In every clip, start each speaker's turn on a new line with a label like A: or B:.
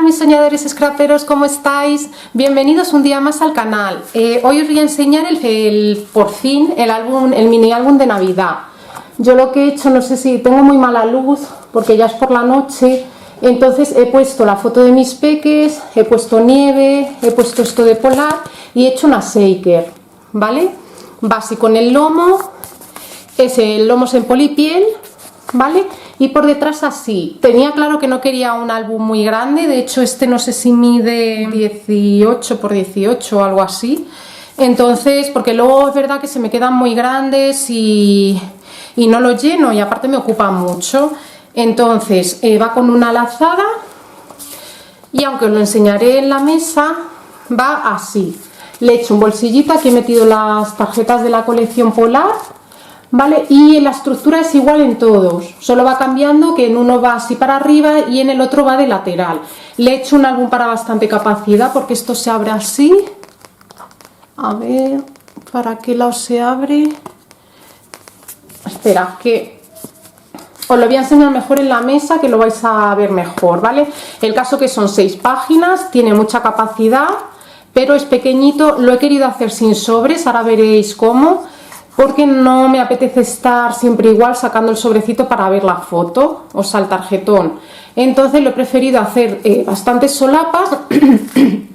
A: mis soñadores scraperos, ¿cómo estáis? Bienvenidos un día más al canal. Hoy os voy a enseñar por fin el mini álbum de Navidad. Yo lo que he hecho, no sé si tengo muy mala luz porque ya es por la noche, entonces he puesto la foto de mis peques, he puesto nieve, he puesto esto de polar y he hecho una shaker, ¿vale? Base con el lomo, el lomo es en polipiel, ¿vale? Y por detrás así. Tenía claro que no quería un álbum muy grande, de hecho este no sé si mide 18 por 18 o algo así. Entonces, porque luego es verdad que se me quedan muy grandes y no lo lleno y aparte me ocupa mucho. Entonces va con una lazada y aunque os lo enseñaré en la mesa, va así. Le he hecho un bolsillito, aquí he metido las tarjetas de la colección Polar, ¿vale? Y la estructura es igual en todos, solo va cambiando que en uno va así para arriba y en el otro va de lateral. Le he hecho un álbum para bastante capacidad porque esto se abre así. A ver, ¿para qué lado se abre? Espera, que os lo voy a enseñar mejor en la mesa, que lo vais a ver mejor, ¿vale? El caso que son 6 páginas, tiene mucha capacidad, pero es pequeñito. Lo he querido hacer sin sobres, ahora veréis cómo, porque no me apetece estar siempre igual sacando el sobrecito para ver la foto, o sea, el tarjetón. Entonces lo he preferido hacer bastantes solapas,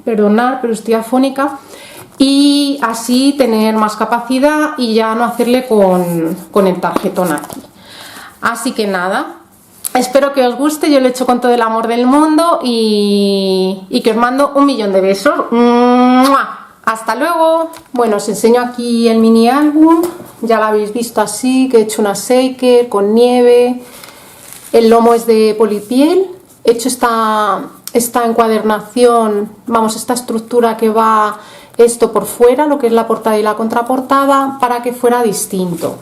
A: perdonad, pero estoy afónica, y así tener más capacidad y ya no hacerle con el tarjetón aquí. Así que nada, espero que os guste, yo lo he hecho con todo el amor del mundo y que os mando un millón de besos. ¡Mua! ¡Hasta luego! Bueno, os enseño aquí el mini álbum, ya lo habéis visto así, que he hecho una shaker con nieve, el lomo es de polipiel, he hecho esta encuadernación, vamos, esta estructura que va esto por fuera, lo que es la portada y la contraportada, para que fuera distinto.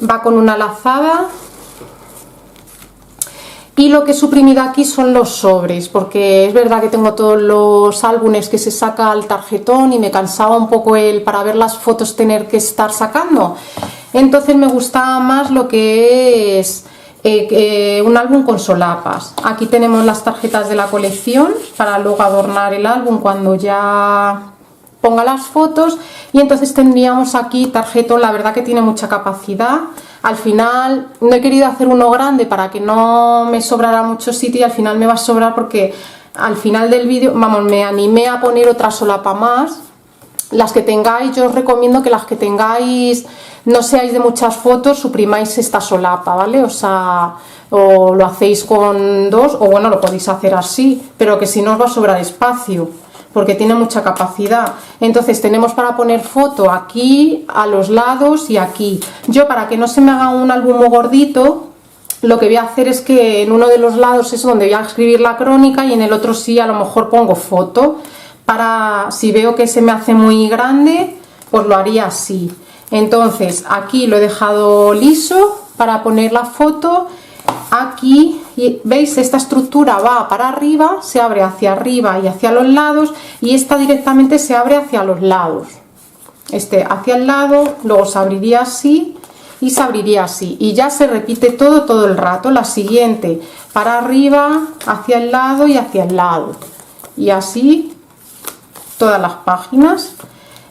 A: Va con una lazada. Y lo que he suprimido aquí son los sobres, porque es verdad que tengo todos los álbumes que se saca al tarjetón y me cansaba un poco para ver las fotos tener que estar sacando. Entonces me gustaba más lo que es un álbum con solapas. Aquí tenemos las tarjetas de la colección para luego adornar el álbum cuando ya ponga las fotos, y entonces tendríamos aquí tarjetón. La verdad que tiene mucha capacidad. Al final no he querido hacer uno grande para que no me sobrara mucho sitio, y al final me va a sobrar porque al final del vídeo, vamos, me animé a poner otra solapa más. Las que tengáis, yo os recomiendo que las que tengáis no seáis de muchas fotos, suprimáis esta solapa, ¿vale? O sea, o lo hacéis con 2, o bueno, lo podéis hacer así, pero que si no os va a sobrar espacio, porque tiene mucha capacidad. Entonces tenemos para poner foto aquí, a los lados y aquí. Yo, para que no se me haga un álbum muy gordito, lo que voy a hacer es que en uno de los lados es donde voy a escribir la crónica y en el otro sí a lo mejor pongo foto, para si veo que se me hace muy grande, pues lo haría así. Entonces aquí lo he dejado liso para poner la foto. Aquí, y veis, esta estructura va para arriba, se abre hacia arriba y hacia los lados, y esta directamente se abre hacia los lados. Este hacia el lado, luego se abriría así y se abriría así, y ya se repite todo el rato. La siguiente para arriba, hacia el lado y hacia el lado, y así todas las páginas.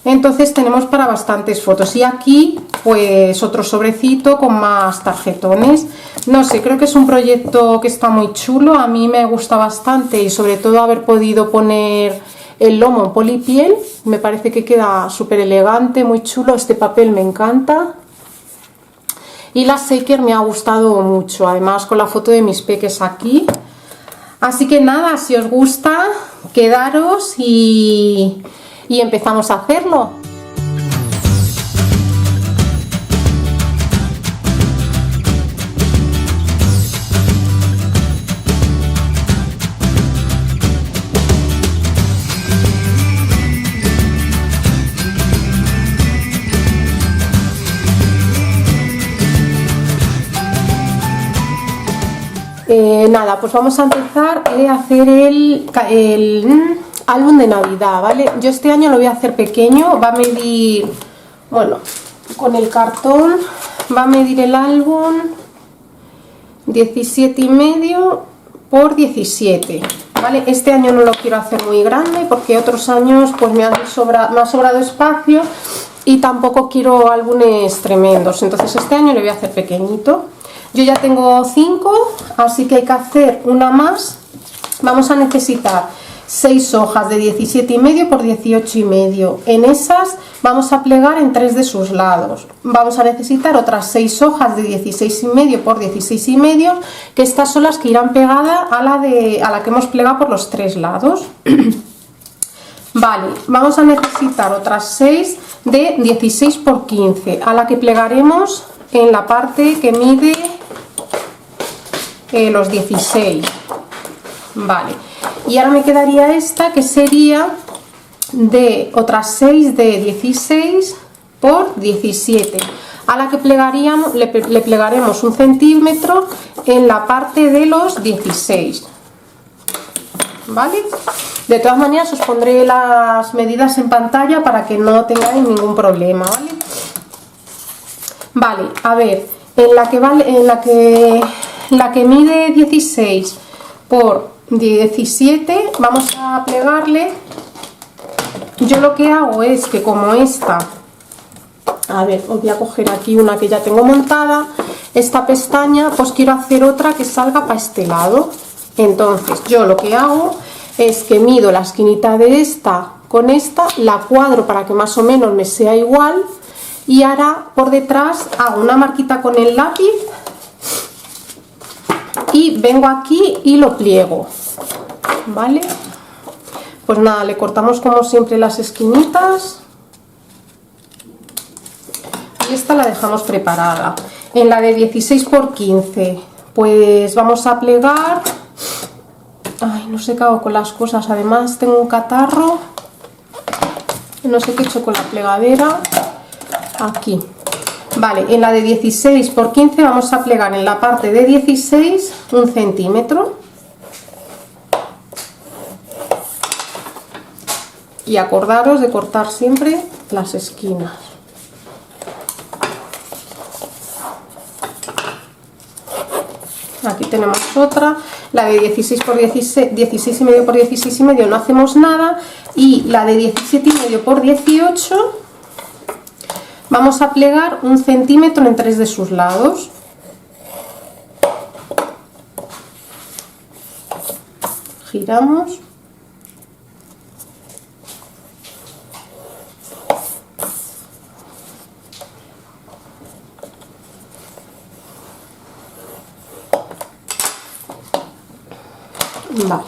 A: Entonces tenemos para bastantes fotos, y aquí pues otro sobrecito con más tarjetones. No sé, creo que es un proyecto que está muy chulo, a mí me gusta bastante, y sobre todo haber podido poner el lomo en polipiel, me parece que queda súper elegante, muy chulo. Este papel me encanta, y la shaker me ha gustado mucho, además con la foto de mis peques aquí. Así que nada, si os gusta, quedaros y empezamos a hacerlo. Nada, pues vamos a empezar a hacer el álbum de Navidad, ¿vale? Yo este año lo voy a hacer pequeño, va a medir, bueno, con el cartón va a medir el álbum 17,5 por 17, ¿vale? Este año no lo quiero hacer muy grande porque otros años pues me ha sobrado espacio y tampoco quiero álbumes tremendos, entonces este año le voy a hacer pequeñito. Yo ya tengo 5, así que hay que hacer una más. Vamos a necesitar 6 hojas de 17,5 por 18,5. En esas vamos a plegar en 3 de sus lados. Vamos a necesitar otras 6 hojas de 16,5 por 16,5, que estas son las que irán pegadas a la que hemos plegado por los 3 lados. Vale, vamos a necesitar otras 6 de 16 por 15, a la que plegaremos en la parte que mide los 16. Vale, y ahora me quedaría esta, que sería de otras 6 de 16 por 17, a la que le plegaremos 1 centímetro en la parte de los 16. ¿Vale? De todas maneras os pondré las medidas en pantalla para que no tengáis ningún problema, ¿vale? Vale, a ver, la que mide 16 por 17 vamos a plegarle. Yo lo que hago es que, como esta, a ver, os voy a coger aquí una que ya tengo montada, esta pestaña, pues quiero hacer otra que salga para este lado. Entonces yo lo que hago es que mido la esquinita de esta con esta, la cuadro para que más o menos me sea igual, y ahora por detrás hago una marquita con el lápiz y vengo aquí y lo pliego, ¿vale? Pues nada, le cortamos como siempre las esquinitas y esta la dejamos preparada. En la de 16 por 15 pues vamos a plegar. Ay, no sé qué hago con las cosas, además tengo un catarro, no sé qué he hecho con la plegadera. Aquí, vale, en la de 16 por 15 vamos a plegar en la parte de 16 1 centímetro y acordaros de cortar siempre las esquinas. Aquí tenemos otra, la de 16 por 16, 16,5 por 16,5 no hacemos nada, y la de 17,5 por 18 vamos a plegar 1 centímetro en 3 de sus lados. Giramos. Vale.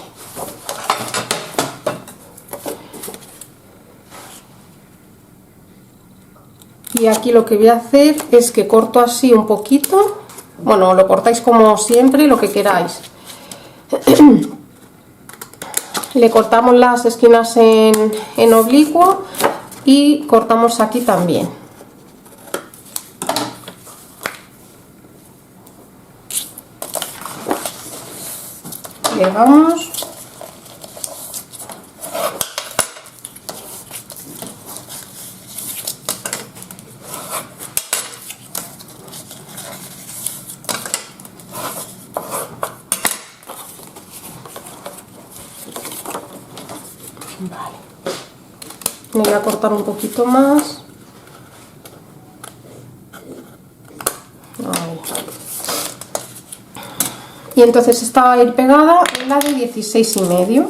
A: Y aquí lo que voy a hacer es que corto así un poquito, bueno, lo cortáis como siempre, lo que queráis. Le cortamos las esquinas en oblicuo y cortamos aquí también. Plegamos. Vale. Me voy a cortar un poquito más. Ahí. Y entonces esta va a ir pegada en la de 16,5.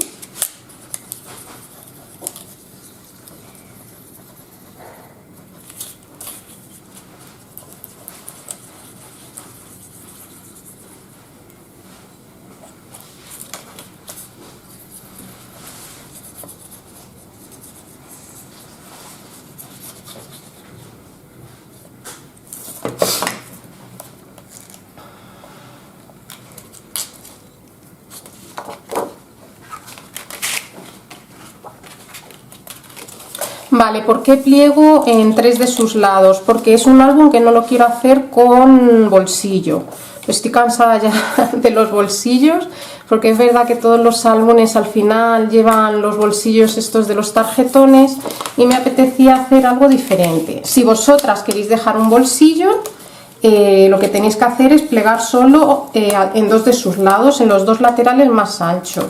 A: Vale, ¿por qué pliego en 3 de sus lados? Porque es un álbum que no lo quiero hacer con bolsillo. Estoy cansada ya de los bolsillos, porque es verdad que todos los álbumes al final llevan los bolsillos estos de los tarjetones y me apetecía hacer algo diferente. Si vosotras queréis dejar un bolsillo, lo que tenéis que hacer es plegar solo en 2 de sus lados, en los 2 laterales más anchos.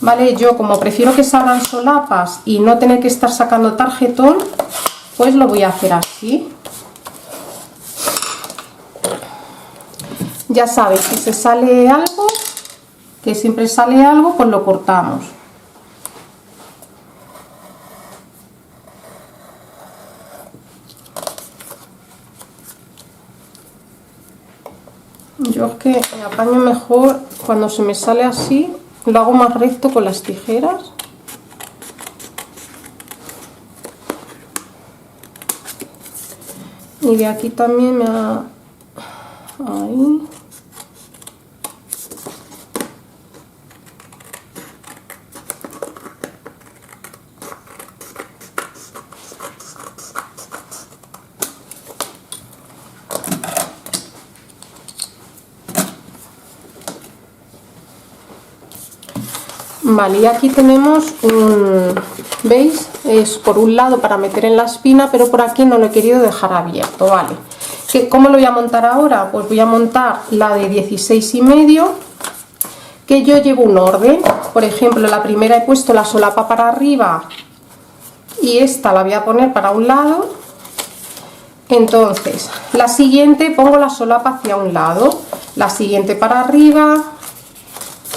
A: ¿vale? Yo como prefiero que salgan solapas y no tener que estar sacando tarjetón, pues lo voy a hacer así. Ya sabéis, si se sale algo, que siempre sale algo, pues lo cortamos. Yo es que me apaño mejor cuando se me sale así, lo hago más recto con las tijeras. Y de aquí también me ha... ahí. Vale, y aquí tenemos un, ¿veis? Es por un lado para meter en la espina, pero por aquí no lo he querido dejar abierto, ¿vale? ¿Cómo lo voy a montar ahora? Pues voy a montar la de 16,5, que yo llevo un orden. Por ejemplo, la primera he puesto la solapa para arriba y esta la voy a poner para un lado. Entonces, la siguiente pongo la solapa hacia un lado, la siguiente para arriba,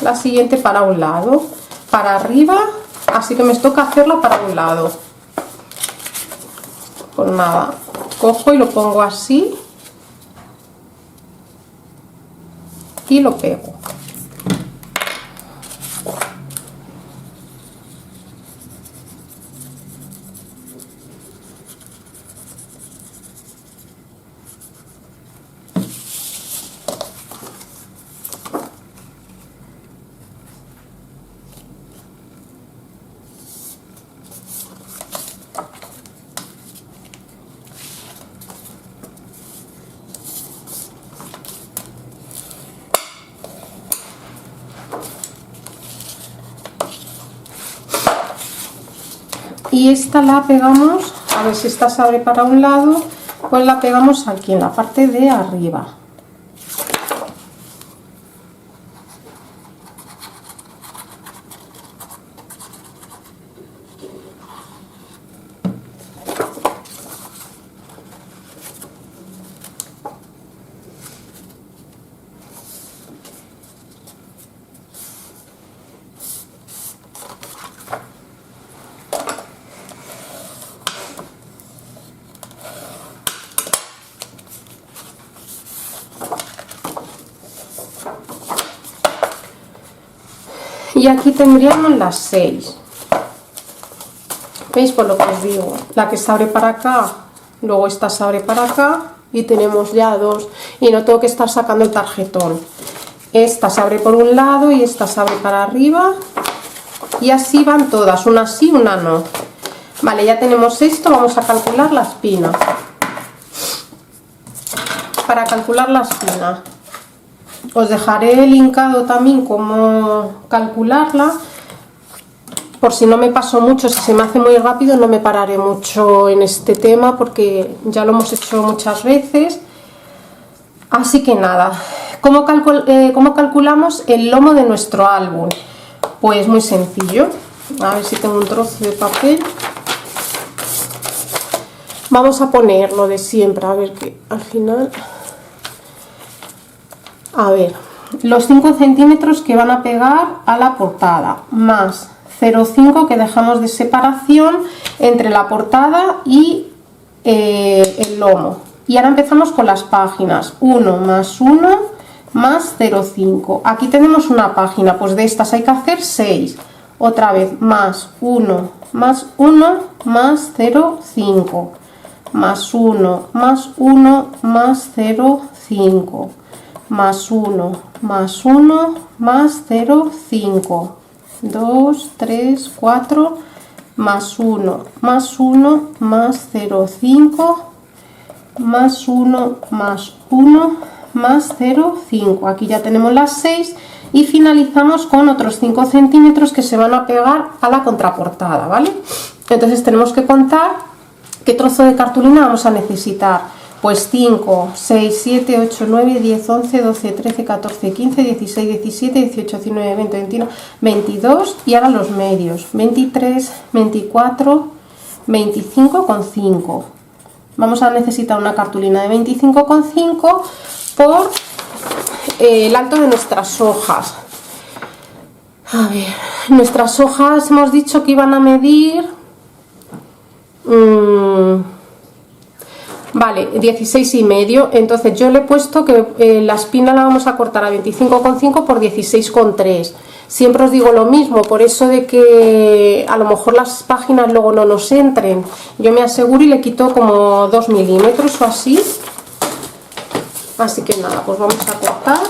A: la siguiente para un lado, para arriba, así que me toca hacerla para un lado. Pues nada, cojo y lo pongo así y lo pego. Y esta la pegamos, a ver si esta se abre para un lado, pues la pegamos aquí en la parte de arriba. Y aquí tendríamos las 6. ¿Veis? Por lo que os digo, la que se abre para acá, luego esta se abre para acá y tenemos ya 2 y no tengo que estar sacando el tarjetón. Esta se abre por un lado y esta se abre para arriba y así van todas, una sí, una no. Vale, ya tenemos esto, vamos a calcular la espina. Para calcular la espina os dejaré linkado también cómo calcularla, por si no me paso mucho, si se me hace muy rápido no me pararé mucho en este tema porque ya lo hemos hecho muchas veces. Así que nada, ¿cómo calculamos el lomo de nuestro álbum? Pues muy sencillo, a ver si tengo un trozo de papel. Vamos a poner lo de siempre, a ver que al final... A ver, los 5 centímetros que van a pegar a la portada, más 0,5 que dejamos de separación entre la portada y el lomo. Y ahora empezamos con las páginas, 1 más 1 más 0,5. Aquí tenemos una página, pues de estas hay que hacer 6. Otra vez, más 1 más 1 más 0,5. Más 1 más 1 más 0,5. Más 1 más 1 más 0,5. 2, 3, 4, más 1 más 1 más 0,5, más 1 más 1 más 0,5. Aquí ya tenemos las 6 y finalizamos con otros 5 centímetros que se van a pegar a la contraportada, ¿vale? Entonces tenemos que contar qué trozo de cartulina vamos a necesitar. Pues 5, 6, 7, 8, 9, 10, 11, 12, 13, 14, 15, 16, 17, 18, 19, 20, 21, 22 y ahora los medios, 23, 24, 25,5. Vamos a necesitar una cartulina de 25,5 por el alto de nuestras hojas. A ver, nuestras hojas hemos dicho que iban a medir... Vale, 16,5. Entonces yo le he puesto que la espina la vamos a cortar a 25,5 por 16,3. Siempre os digo lo mismo, por eso de que a lo mejor las páginas luego no nos entren. Yo me aseguro y le quito como 2 milímetros o así. Así que nada, pues vamos a cortar.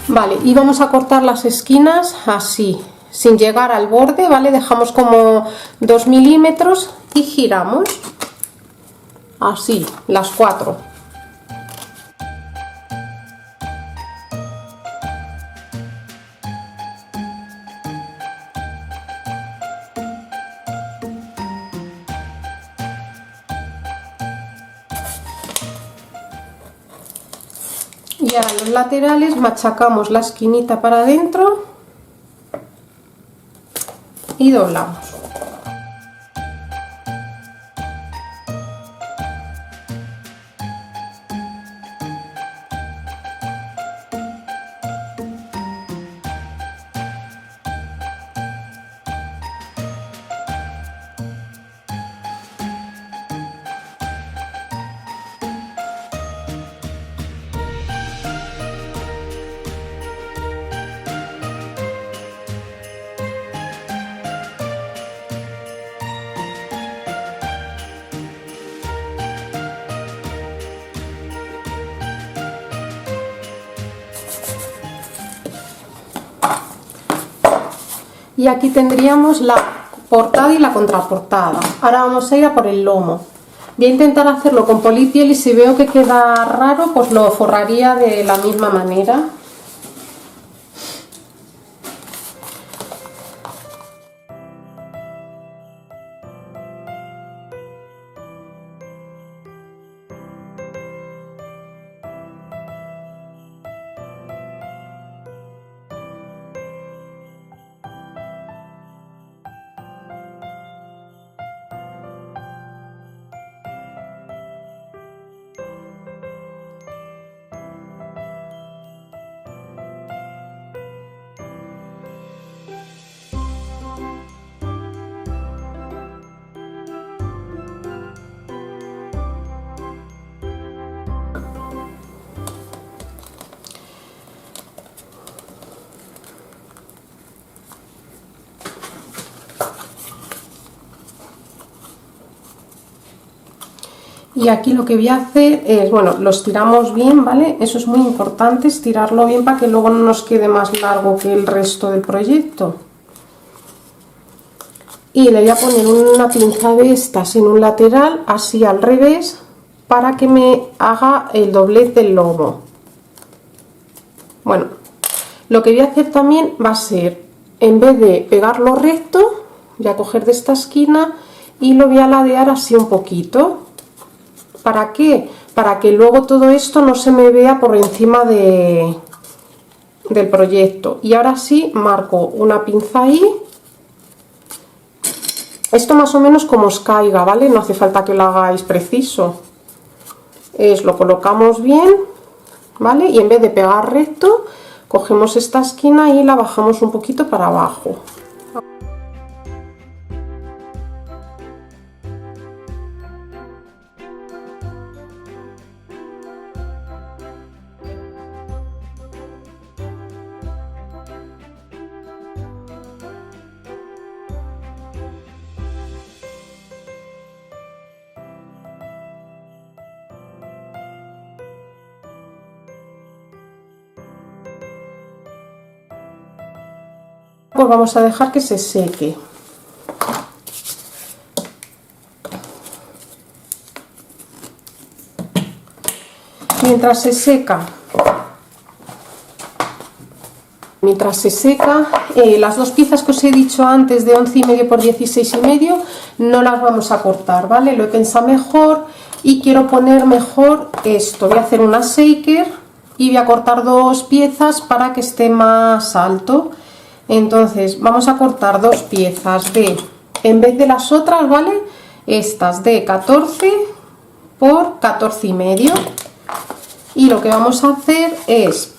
A: Vale, y vamos a cortar las esquinas así, sin llegar al borde, ¿vale? Dejamos como 2 milímetros y giramos así, las 4. Y ahora los laterales machacamos la esquinita para adentro y doblamos. Y aquí tendríamos la portada y la contraportada. Ahora vamos a ir a por el lomo. Voy a intentar hacerlo con polipiel y si veo que queda raro, pues lo forraría de la misma manera. Y aquí lo que voy a hacer es, bueno, lo estiramos bien, ¿vale? Eso es muy importante, estirarlo bien para que luego no nos quede más largo que el resto del proyecto. y le voy a poner una pinza de estas en un lateral, así al revés, para que me haga el doblez del lomo. Bueno, lo que voy a hacer también va a ser, en vez de pegarlo recto, voy a coger de esta esquina y lo voy a ladear así un poquito. ¿Para qué? Para que luego todo esto no se me vea por encima del proyecto. Y ahora sí marco una pinza ahí. Esto más o menos como os caiga, ¿vale? No hace falta que lo hagáis preciso. Lo colocamos bien, ¿vale? Y en vez de pegar recto, cogemos esta esquina y la bajamos un poquito para abajo. Pues vamos a dejar que se seque. Mientras se seca, las dos piezas que os he dicho antes de 11,5 por 16,5 no las vamos a cortar, ¿vale? Lo he pensado mejor y quiero poner mejor esto. Voy a hacer una shaker y voy a cortar dos piezas para que esté más alto. Entonces vamos a cortar dos piezas en vez de las otras, ¿vale? Estas de 14 por 14,5. Y lo que vamos a hacer es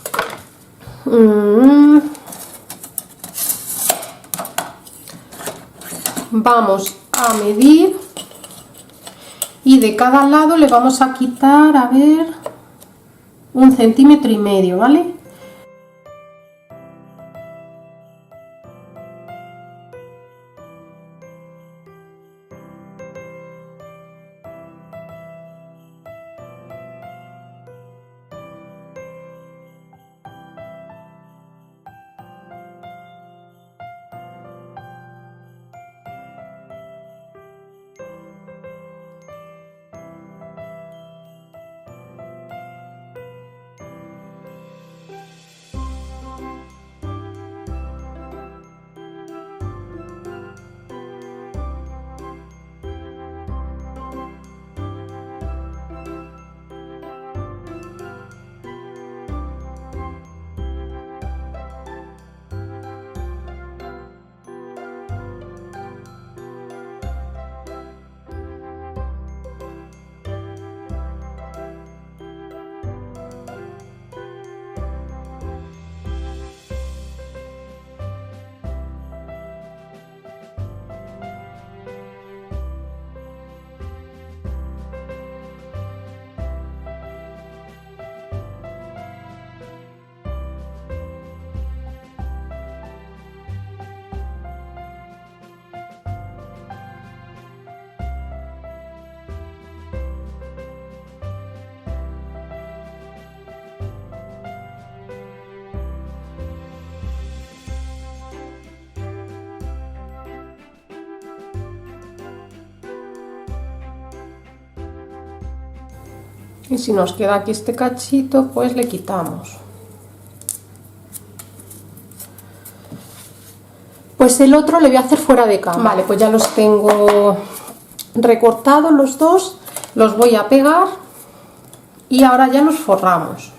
A: vamos a medir y de cada lado le vamos a quitar, a ver, 1,5 centímetros, ¿vale? Y si nos queda aquí este cachito, pues le quitamos. Pues el otro le voy a hacer fuera de cámara. Vale, pues ya los tengo recortados los dos, los voy a pegar y ahora ya los forramos.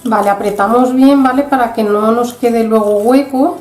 A: Vale, apretamos bien, ¿vale? Para que no nos quede luego hueco.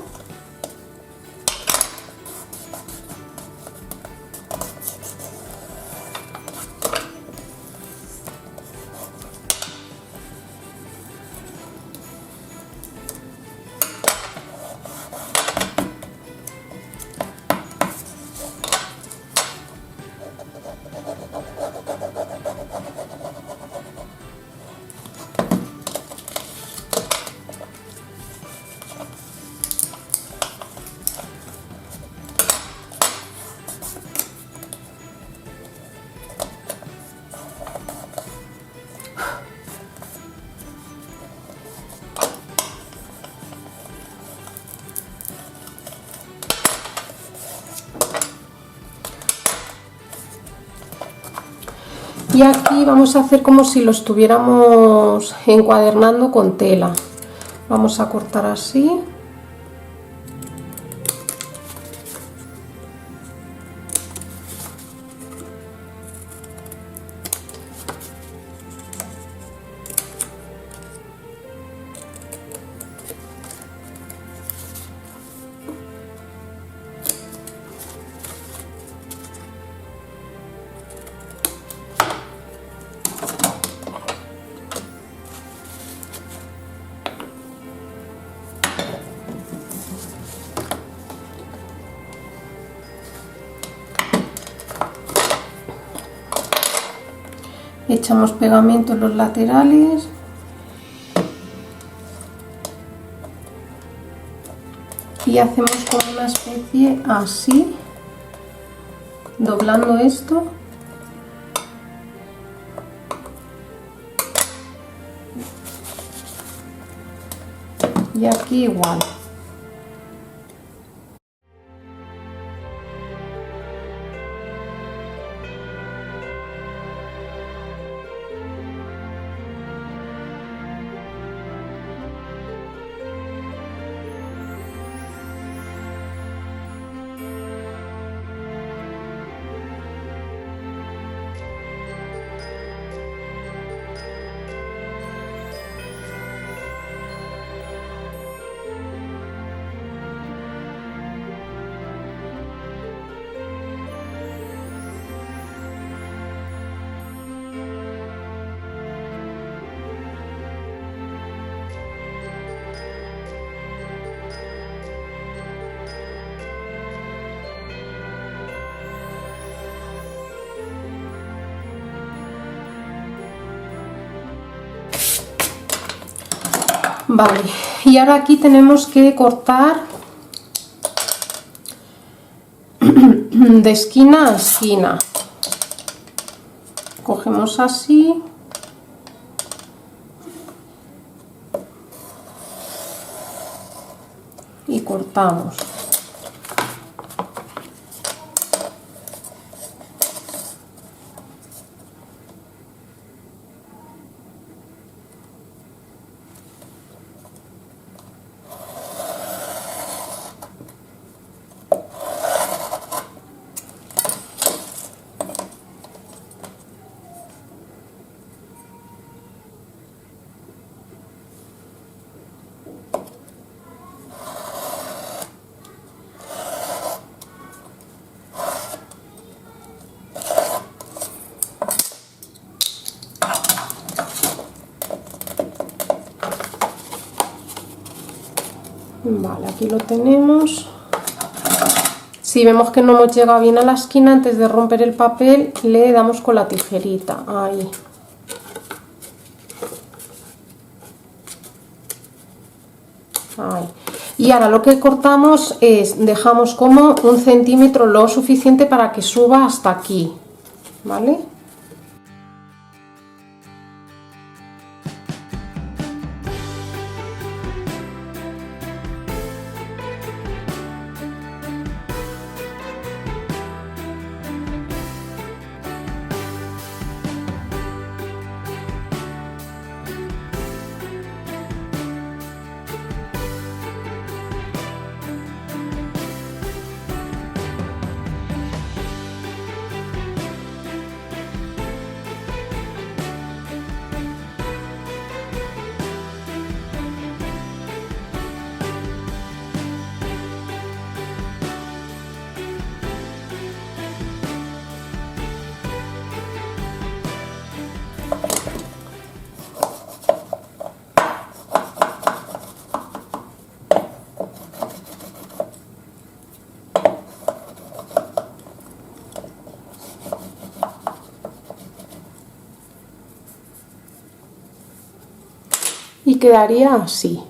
A: Y aquí vamos a hacer como si lo estuviéramos encuadernando con tela. Vamos a cortar así. Echamos pegamento en los laterales. Y hacemos como una especie así, doblando esto. Y aquí igual. Vale, y ahora aquí tenemos que cortar de esquina a esquina. Cogemos así. Y cortamos. Vale, aquí lo tenemos. Si vemos que no hemos llegado bien a la esquina, antes de romper el papel le damos con la tijerita, ahí. Ahí. Y ahora lo que cortamos es, dejamos como 1 centímetro, lo suficiente para que suba hasta aquí, ¿vale? y quedaría así.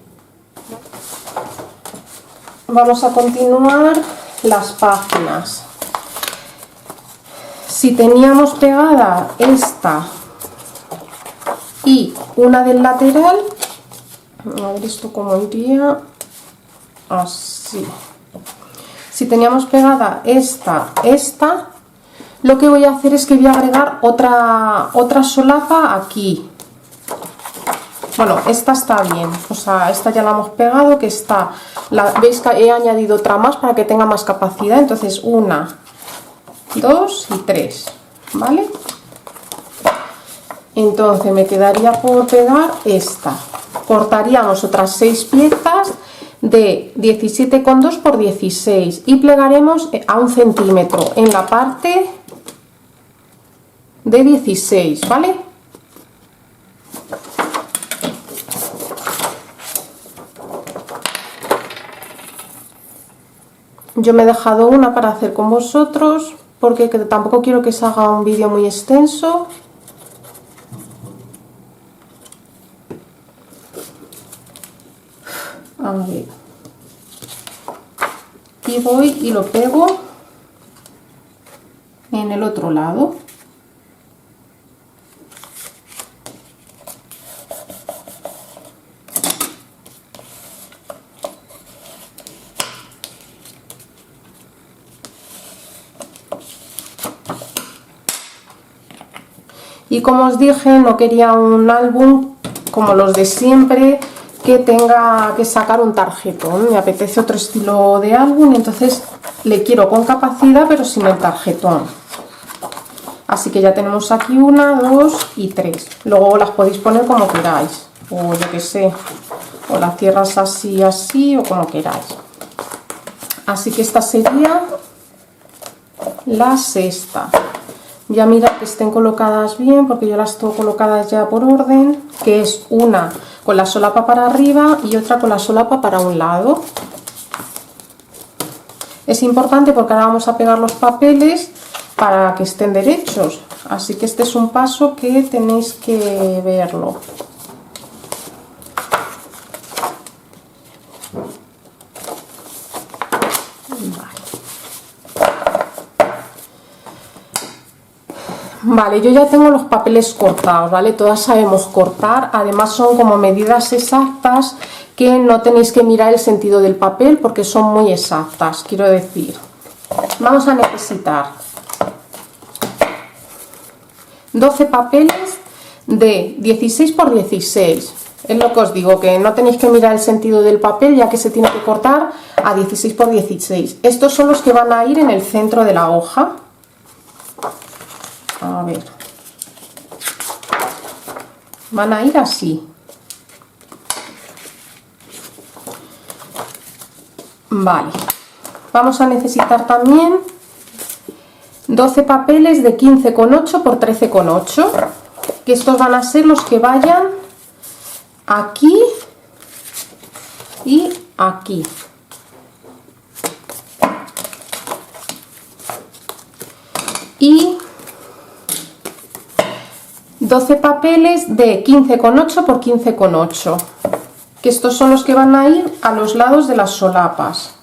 A: Vamos a continuar las páginas. Si teníamos pegada esta y una del lateral, a ver esto cómo iría, así. Si teníamos pegada esta, lo que voy a hacer es que voy a agregar otra solapa aquí. Bueno, esta está bien, o sea, esta ya la hemos pegado, que está, veis que he añadido otra más para que tenga más capacidad, entonces 1, 2 y 3, ¿vale? Entonces me quedaría por pegar esta. Cortaríamos otras 6 piezas de 17,2 por 16 y plegaremos a 1 centímetro en la parte de 16, ¿vale? Yo me he dejado una para hacer con vosotros porque tampoco quiero que se haga un vídeo muy extenso. A ver. Y voy y lo pego en el otro lado. Y como os dije, no quería un álbum como los de siempre que tenga que sacar un tarjetón. Me apetece otro estilo de álbum, entonces le quiero con capacidad pero sin el tarjetón. Así que ya tenemos aquí 1, 2 y 3. Luego las podéis poner como queráis, o yo que sé, o las cierras así, así, o como queráis. Así que esta sería la sexta. Ya mira que estén colocadas bien, porque yo las tengo colocadas ya por orden, que es una con la solapa para arriba y otra con la solapa para un lado. Es importante porque ahora vamos a pegar los papeles para que estén derechos, así que este es un paso que tenéis que verlo. Vale, yo ya tengo los papeles cortados, ¿vale? Todas sabemos cortar, además son como medidas exactas que no tenéis que mirar el sentido del papel porque son muy exactas, quiero decir. Vamos a necesitar 12 papeles de 16 por 16. Es lo que os digo, que no tenéis que mirar el sentido del papel ya que se tiene que cortar a 16 por 16. Estos son los que van a ir en el centro de la hoja. A ver, van a ir así. Vale, vamos a necesitar también 12 papeles de 15,8 por 13,8, que estos van a ser los que vayan aquí y aquí. Y 12 papeles de 15,8 por 15,8, que estos son los que van a ir a los lados de las solapas.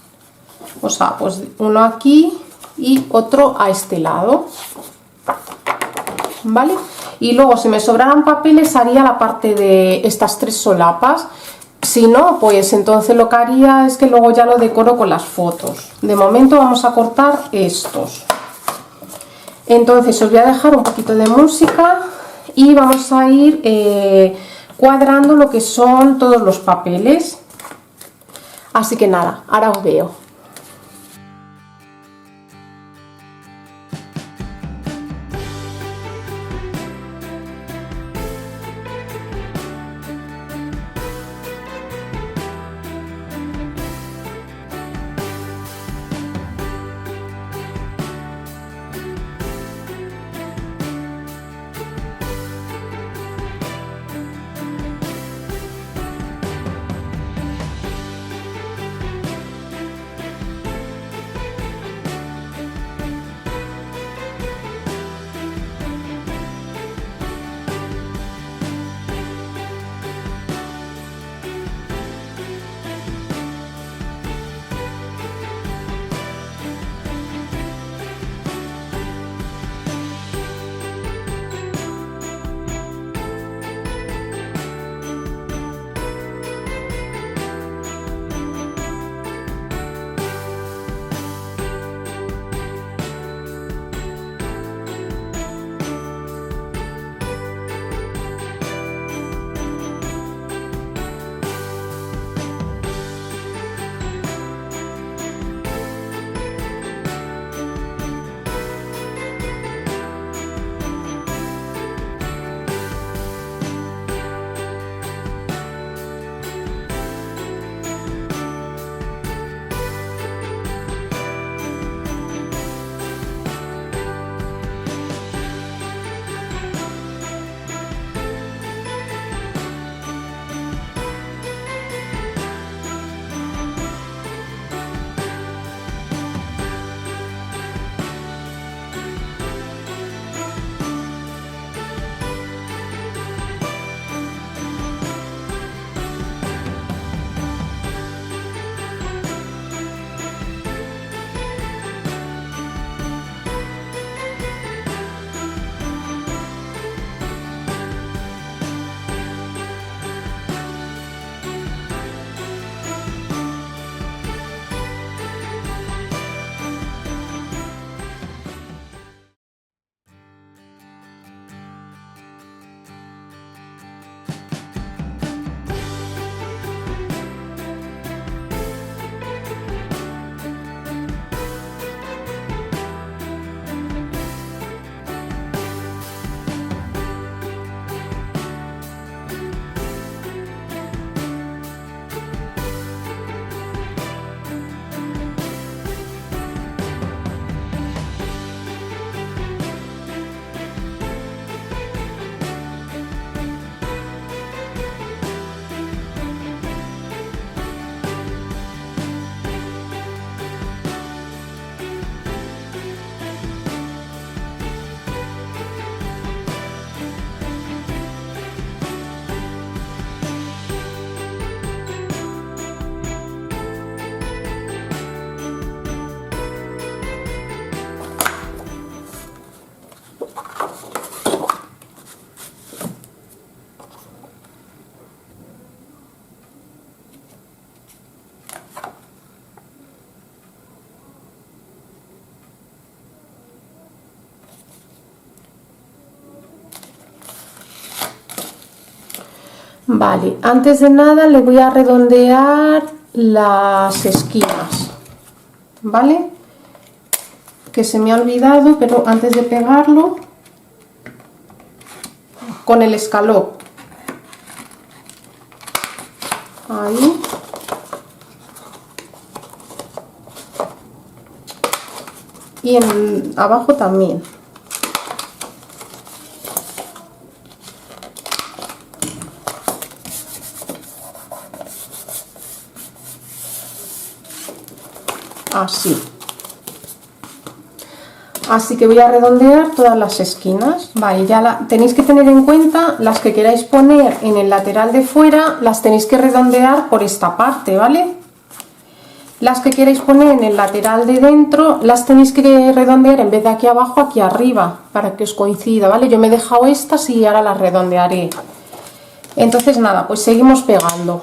A: O sea, pues uno aquí y otro a este lado, ¿vale? Y luego si me sobraran papeles haría la parte de estas 3 solapas. Si no, pues entonces lo que haría es que luego ya lo decoro con las fotos. De momento vamos a cortar estos. Entonces os voy a dejar un poquito de música y vamos a ir cuadrando lo que son todos los papeles. Así que nada, ahora os veo. Vale, antes de nada le voy a redondear las esquinas, ¿vale? Que se me ha olvidado, pero antes de pegarlo, con el escalop. Ahí. Y abajo también. Así. Así que voy a redondear todas las esquinas. Vale, ya tenéis que tener en cuenta las que queráis poner en el lateral de fuera, las tenéis que redondear por esta parte, ¿vale? Las que queráis poner en el lateral de dentro, las tenéis que redondear en vez de aquí abajo, aquí arriba, para que os coincida, ¿vale? Yo me he dejado estas y ahora las redondearé. Entonces nada, pues seguimos pegando.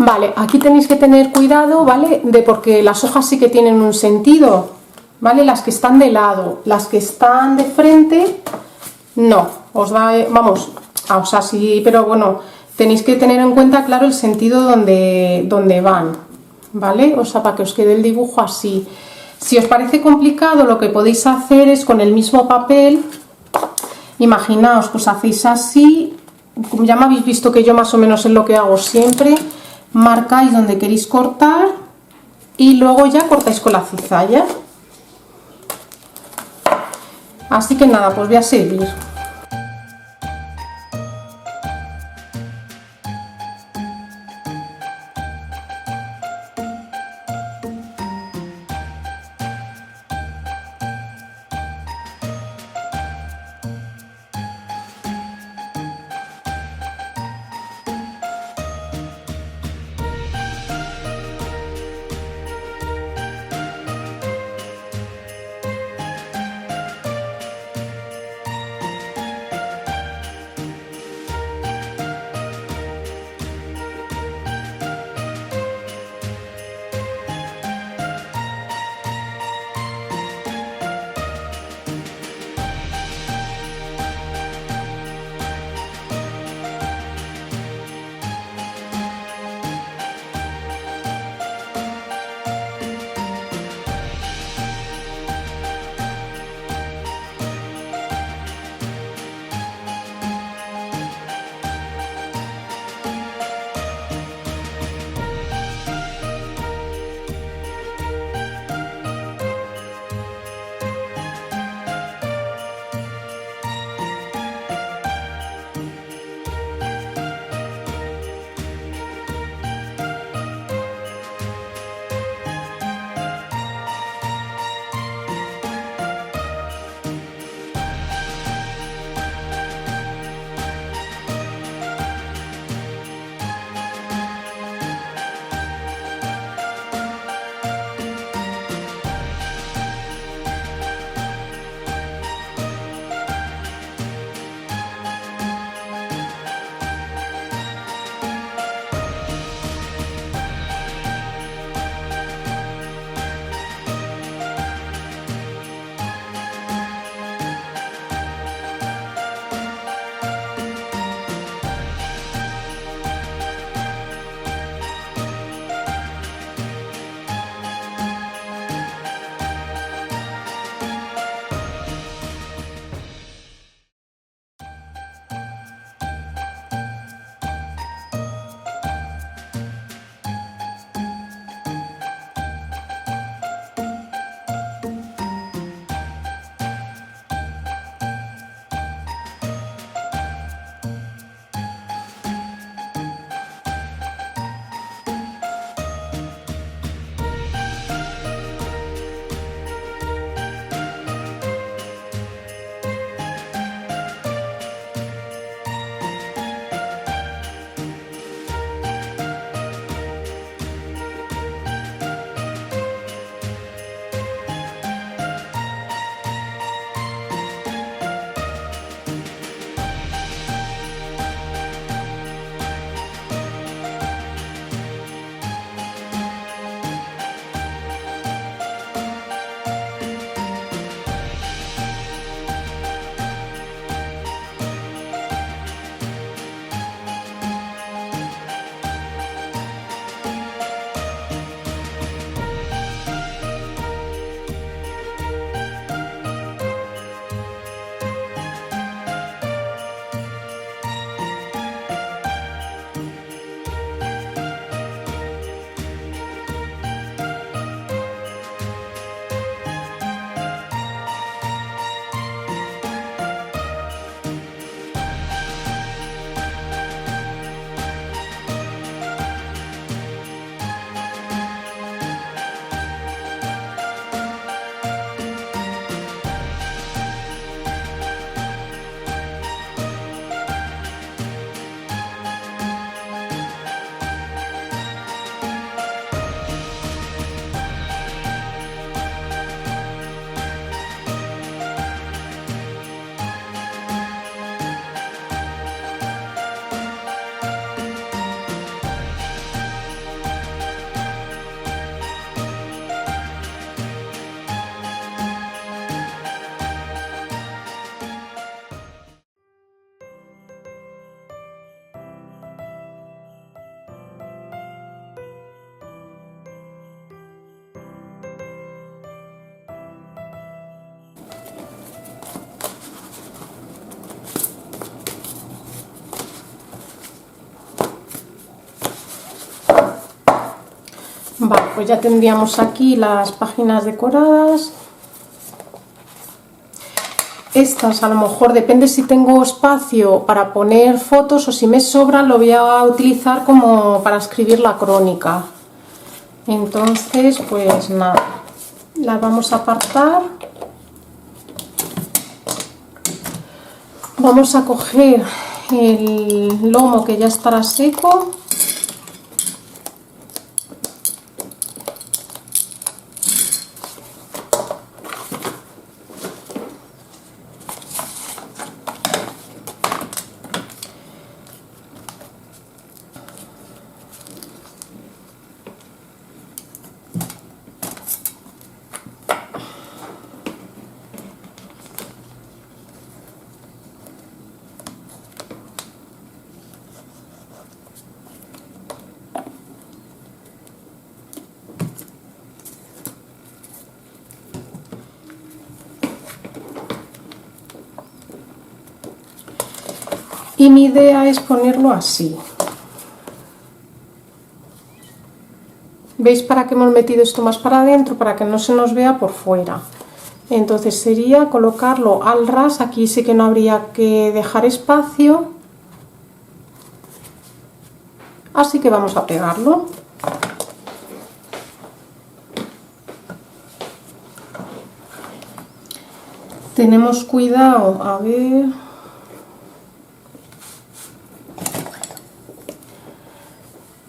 A: Vale, aquí tenéis que tener cuidado, ¿vale? Porque las hojas sí que tienen un sentido, ¿vale? Las que están de lado, las que están de frente, no, os va, vamos, o sea, sí, pero bueno, tenéis que tener en cuenta, claro, el sentido donde van, ¿vale? O sea, para que os quede el dibujo así. Si os parece complicado, lo que podéis hacer es con el mismo papel, imaginaos, pues hacéis así, ya me habéis visto que yo más o menos es lo que hago siempre. Marcáis donde queréis cortar y luego ya cortáis con la cizalla. Así que nada, pues voy a seguir. pues ya tendríamos aquí las páginas decoradas. Estas a lo mejor depende si tengo espacio para poner fotos o si me sobran lo voy a utilizar como para escribir la crónica. Entonces pues nada, las vamos a apartar. Vamos a coger el lomo que ya estará seco. Y mi idea es ponerlo así. ¿Veis para qué hemos metido esto más para adentro? Para que no se nos vea por fuera. Entonces sería colocarlo al ras. Aquí sí que no habría que dejar espacio. Así que vamos a pegarlo. Tenemos cuidado, a ver...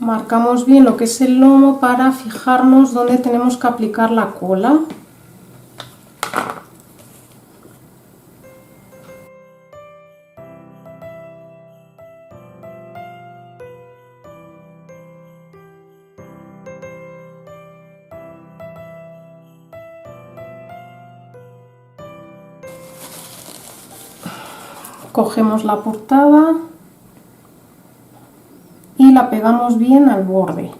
A: Marcamos bien lo que es el lomo para fijarnos dónde tenemos que aplicar la cola. Cogemos la portada y la pegamos bien al borde.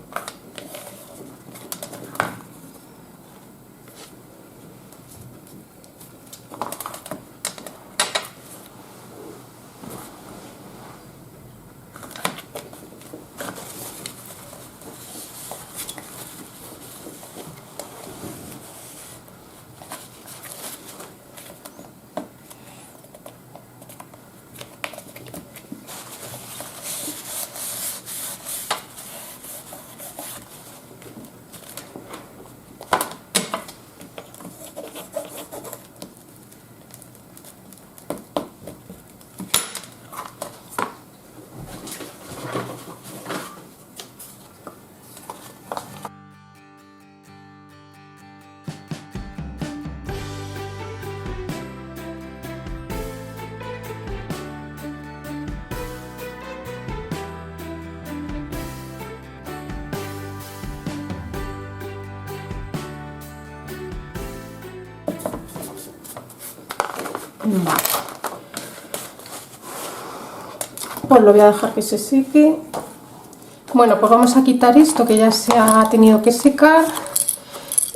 A: Vale. Pues lo voy a dejar que se seque. Bueno, pues vamos a quitar esto que ya se ha tenido que secar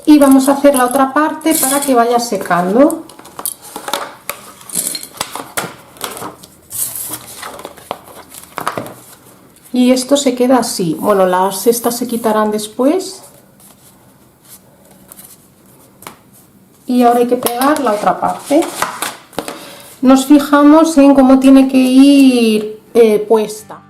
A: y vamos a hacer la otra parte para que vaya secando. Y esto se queda así. Bueno, las estas se quitarán después. Y ahora hay que pegar la otra parte. Nos fijamos en cómo tiene que ir puesta.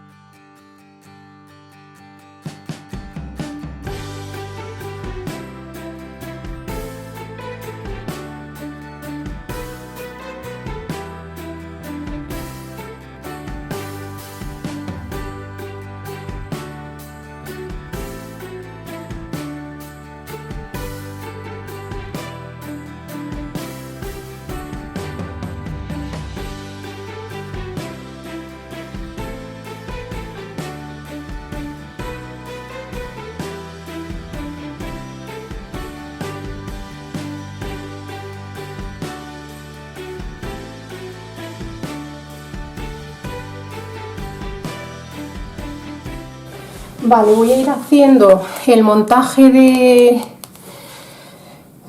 A: Vale, voy a ir haciendo el montaje de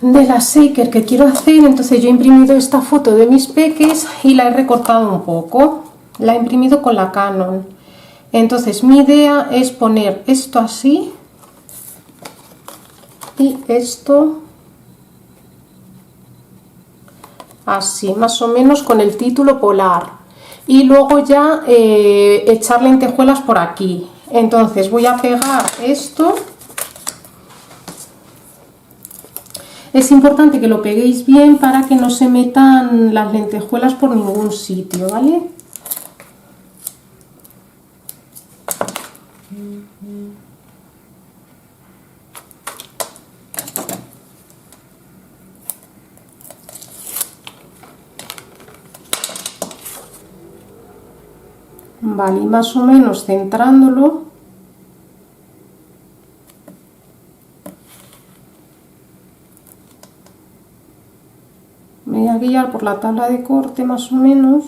A: la shaker que quiero hacer. Entonces yo he imprimido esta foto de mis peques y la he recortado un poco. La he imprimido con la Canon. Entonces mi idea es poner esto así y esto así, más o menos con el título polar, y luego ya echar lentejuelas por aquí. Entonces voy a pegar esto. Es importante que lo peguéis bien para que no se metan las lentejuelas por ningún sitio, ¿vale? Vale, y más o menos centrándolo. Me voy a guiar por la tabla de corte más o menos.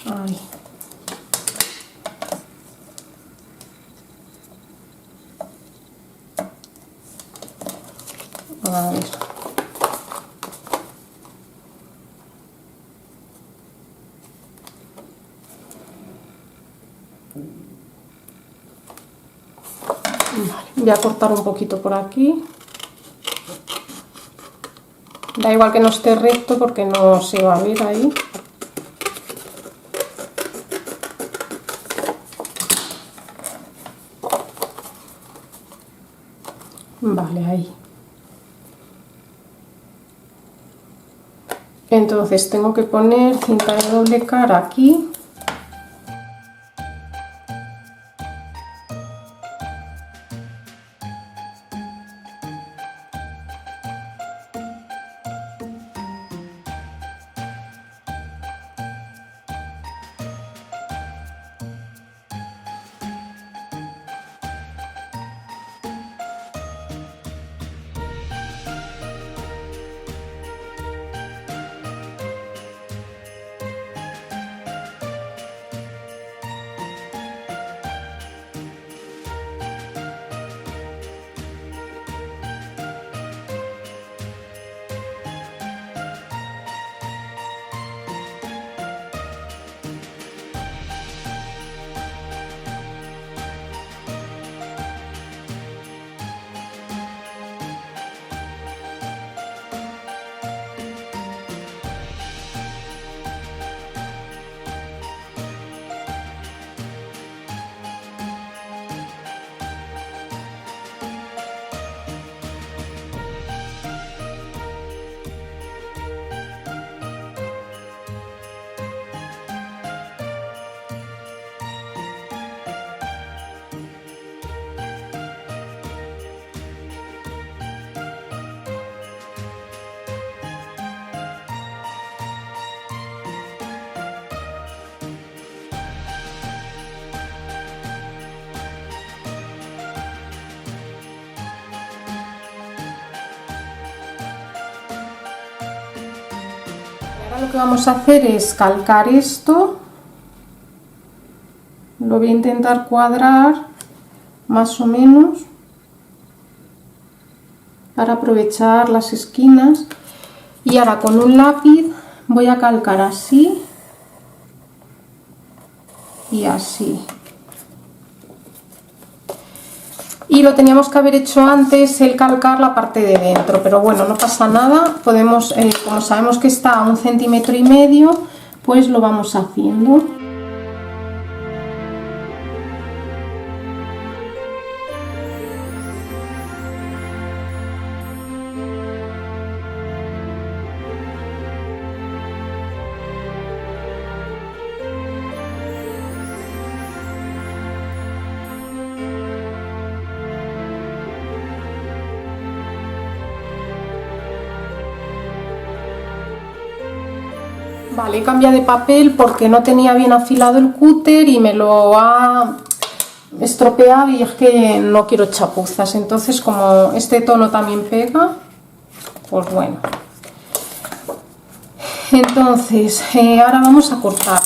A: Ahí. A ver. Vale, voy a cortar un poquito por aquí. Da igual que no esté recto porque no se va a ver ahí. Vale, ahí. Entonces tengo que poner cinta de doble cara aquí. Ahora lo que vamos a hacer es calcar esto. Lo voy a intentar cuadrar más o menos para aprovechar las esquinas, y ahora con un lápiz voy a calcar así y así. Y lo teníamos que haber hecho antes, el calcar la parte de dentro, pero bueno, no pasa nada. Podemos, como sabemos que está a 1,5 centímetros, pues lo vamos haciendo. Vale, he cambiado de papel porque no tenía bien afilado el cúter y me lo ha estropeado, y es que no quiero chapuzas. Entonces, como este tono también pega, pues bueno. Entonces, ahora vamos a cortar.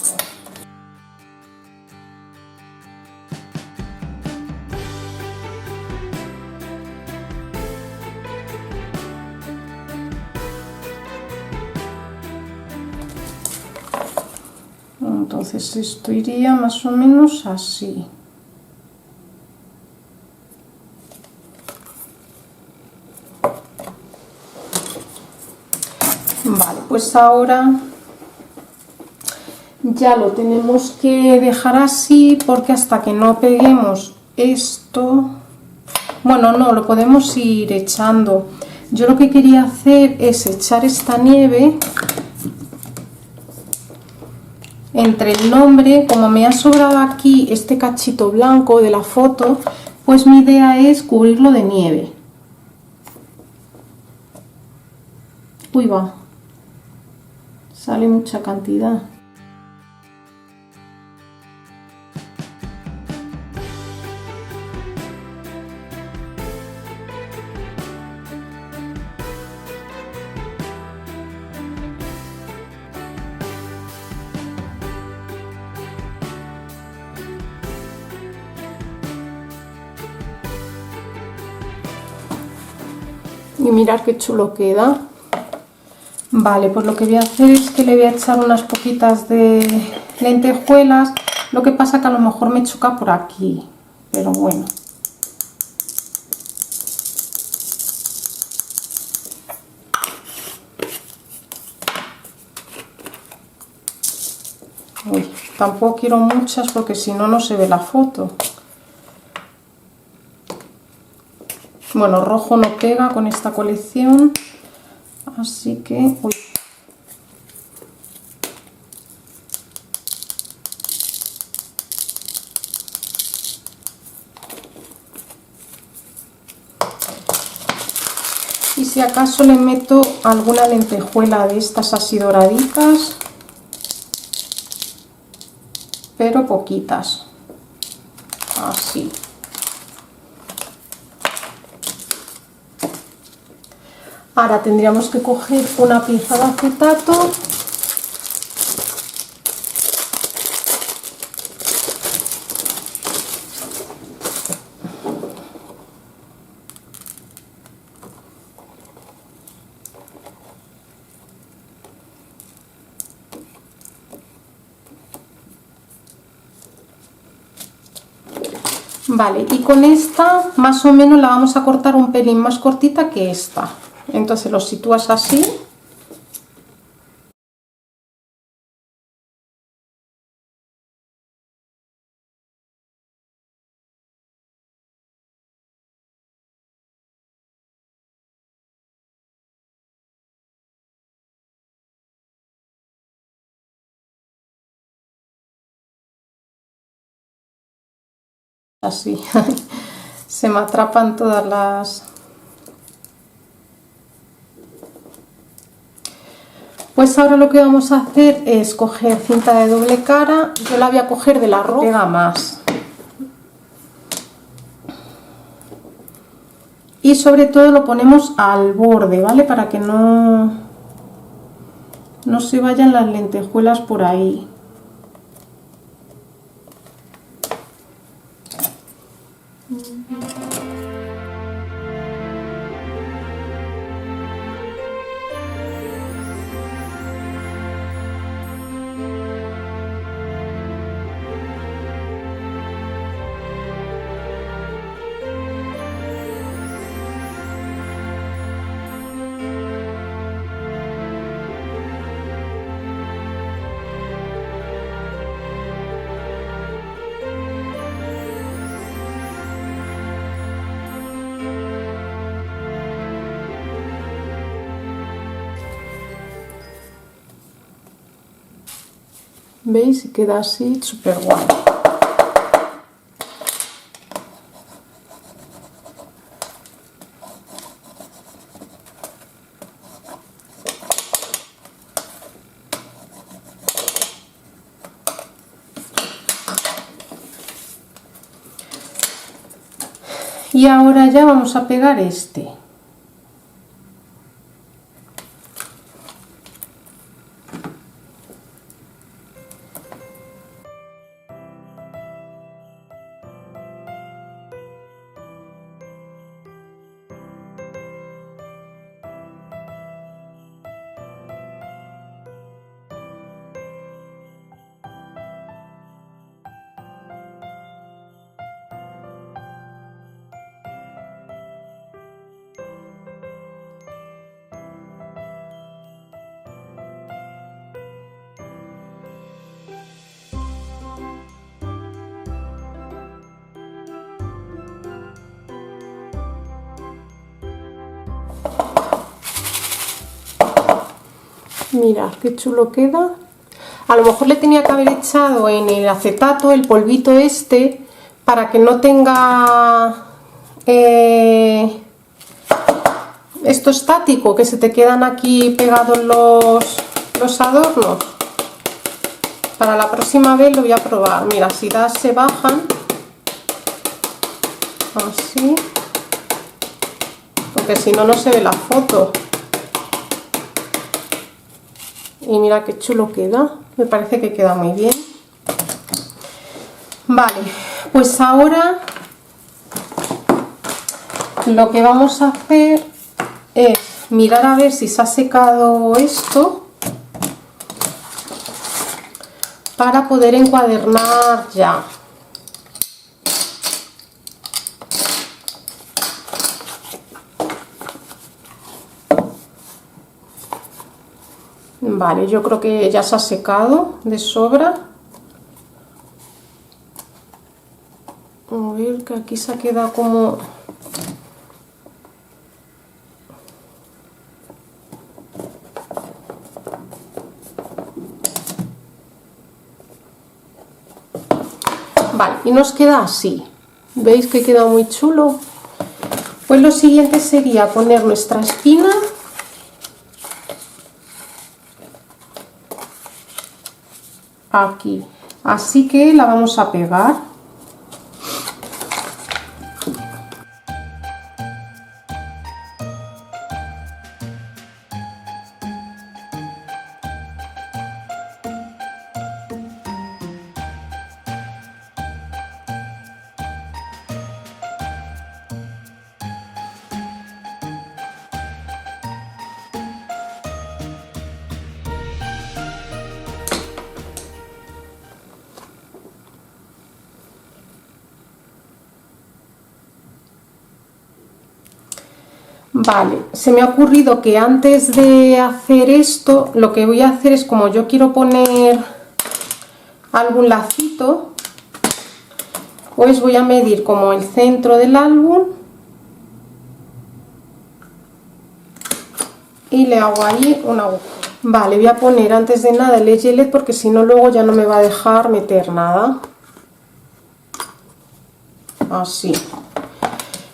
A: Entonces esto iría más o menos así. Vale, pues ahora ya lo tenemos que dejar así, porque hasta que no peguemos esto, bueno, no, lo podemos ir echando. Yo lo que quería hacer es echar esta nieve entre el nombre. Como me ha sobrado aquí este cachito blanco de la foto, pues mi idea es cubrirlo de nieve. Uy, va, sale mucha cantidad. Y mirar qué chulo queda. Vale, pues lo que voy a hacer es que le voy a echar unas poquitas de lentejuelas. Lo que pasa que a lo mejor me choca por aquí, pero bueno. Uy, tampoco quiero muchas porque si no, no se ve la foto. Bueno, rojo no pega con esta colección, así que... Uy. Y si acaso le meto alguna lentejuela de estas así doraditas, pero poquitas, así. Ahora tendríamos que coger una pieza de acetato Vale, y con esta más o menos la vamos a cortar un pelín más cortita que esta. Entonces lo sitúas así. Así. Se me atrapan todas las... Pues ahora lo que vamos a hacer es coger cinta de doble cara. Yo la voy a coger de la roja, pega más. Y sobre todo lo ponemos al borde, ¿vale? Para que no se vayan las lentejuelas por ahí. ¿Veis? Y queda así súper guay. Y ahora ya vamos a pegar este. Mirad qué chulo queda. A lo mejor le tenía que haber echado en el acetato el polvito este para que no tenga esto estático, que se te quedan aquí pegados los adornos. Para la próxima vez lo voy a probar. Mira, si das se bajan así, porque si no, no se ve la foto. Y mira qué chulo queda, me parece que queda muy bien. Vale, pues ahora lo que vamos a hacer es mirar a ver si se ha secado esto para poder encuadernar ya. Vale, yo creo que ya se ha secado de sobra. A ver, que aquí se ha quedado como... Vale, y nos queda así. ¿Veis que queda muy chulo? Pues lo siguiente sería poner nuestra espina aquí, así que la vamos a pegar. Vale, se me ha ocurrido que antes de hacer esto, lo que voy a hacer es, como yo quiero poner algún lacito, pues voy a medir como el centro del álbum y le hago ahí un agujero. Vale, voy a poner antes de nada el gelet porque si no luego ya no me va a dejar meter nada. Así.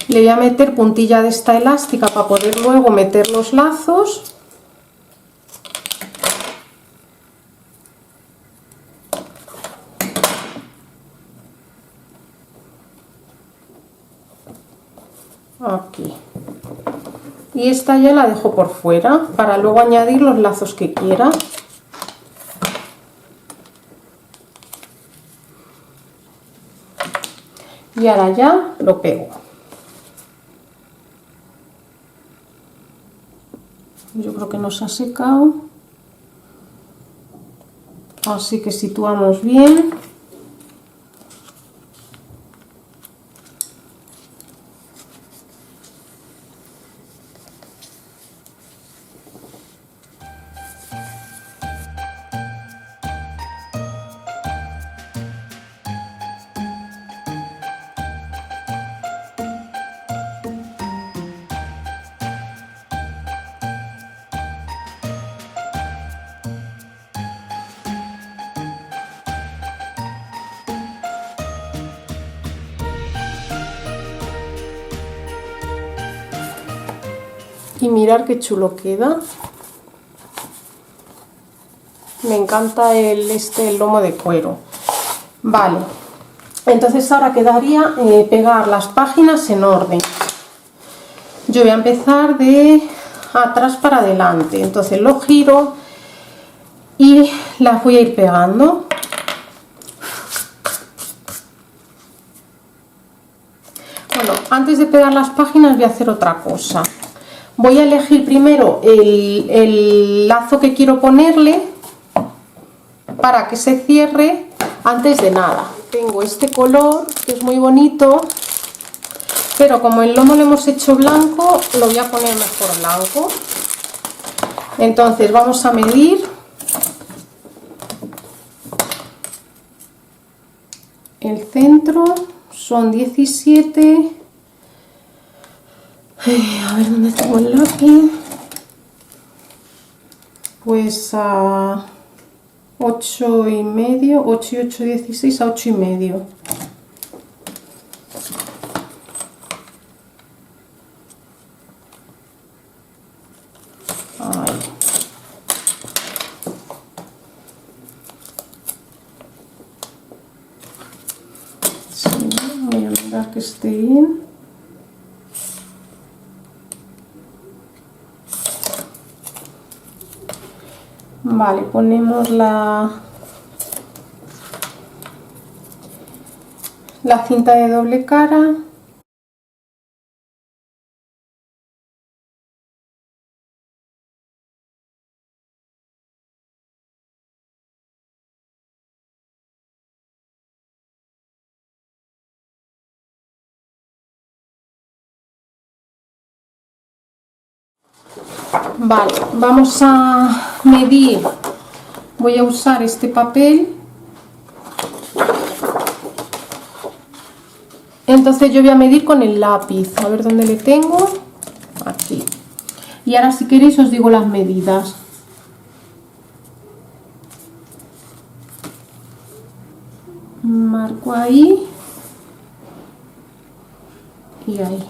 A: Le voy a meter puntilla de esta elástica para poder luego meter los lazos. Aquí. Y esta ya la dejo por fuera para luego añadir los lazos que quiera. Y ahora ya lo pego. Yo creo que nos ha secado, así que situamos bien. Y mirar qué chulo queda. Me encanta el lomo de cuero. Vale, entonces ahora quedaría pegar las páginas en orden. Yo voy a empezar de atrás para adelante, entonces lo giro y las voy a ir pegando. Bueno, antes de pegar las páginas voy a hacer otra cosa. Voy a elegir primero el lazo que quiero ponerle para que se cierre antes de nada. Tengo este color que es muy bonito, pero como el lomo lo hemos hecho blanco, lo voy a poner mejor blanco. Entonces vamos a medir el centro, son 17. A ver dónde tengo el lápiz. pues a 8,5, 8 y 8, 16, a 8,5. Ahí. Sí, voy a mirar que esté bien. Vale, ponemos la cinta de doble cara. Vale, vamos a medir. Voy a usar este papel. Entonces yo voy a medir con el lápiz. A ver dónde le tengo. Aquí. Y ahora si queréis os digo las medidas. Marco ahí. Y ahí.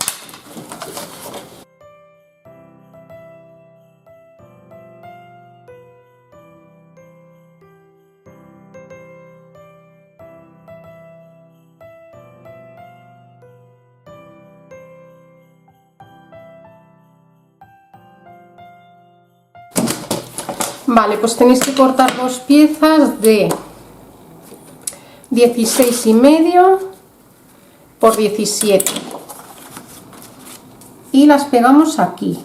A: Vale, pues tenéis que cortar dos piezas de 16,5 por 17 y las pegamos aquí.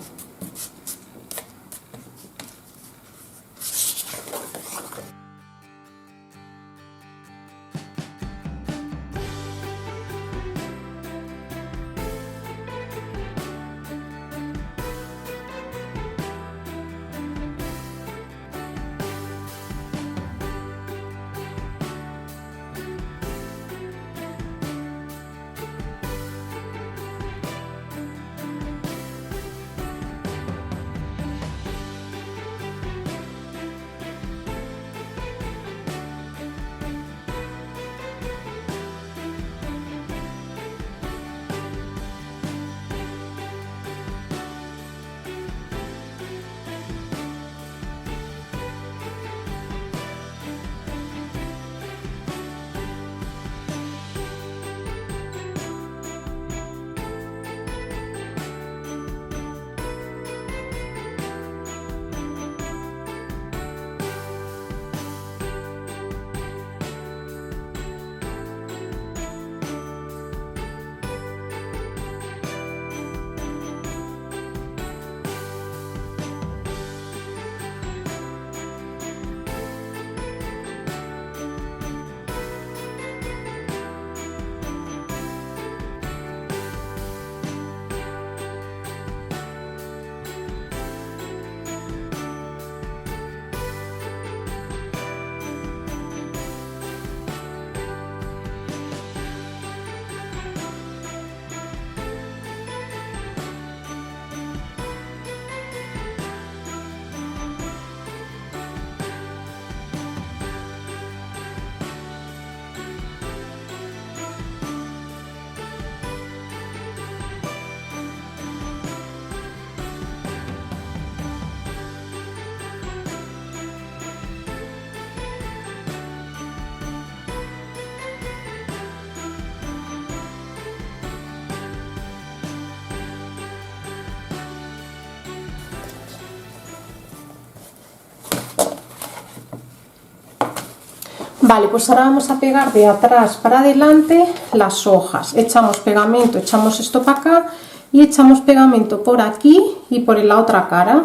A: Vale, pues ahora vamos a pegar de atrás para adelante las hojas. Echamos pegamento, echamos esto para acá y echamos pegamento por aquí y por la otra cara.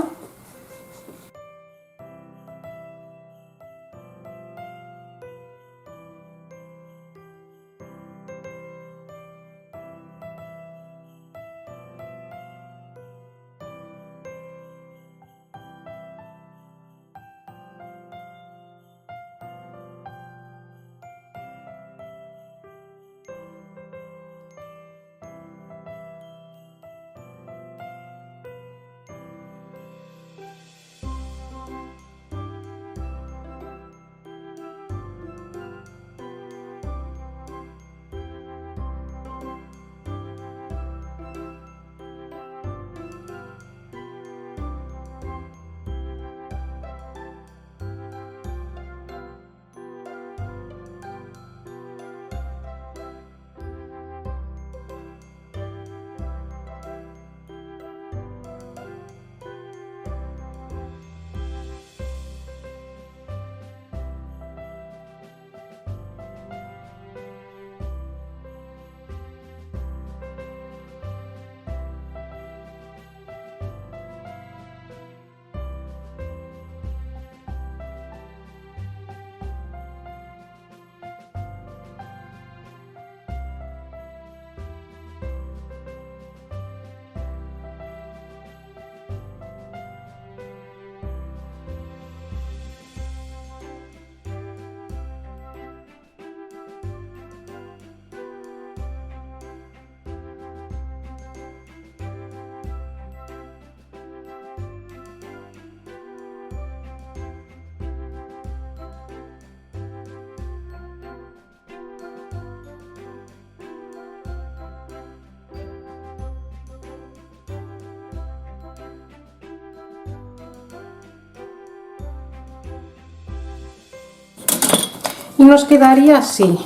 A: y nos quedaría así.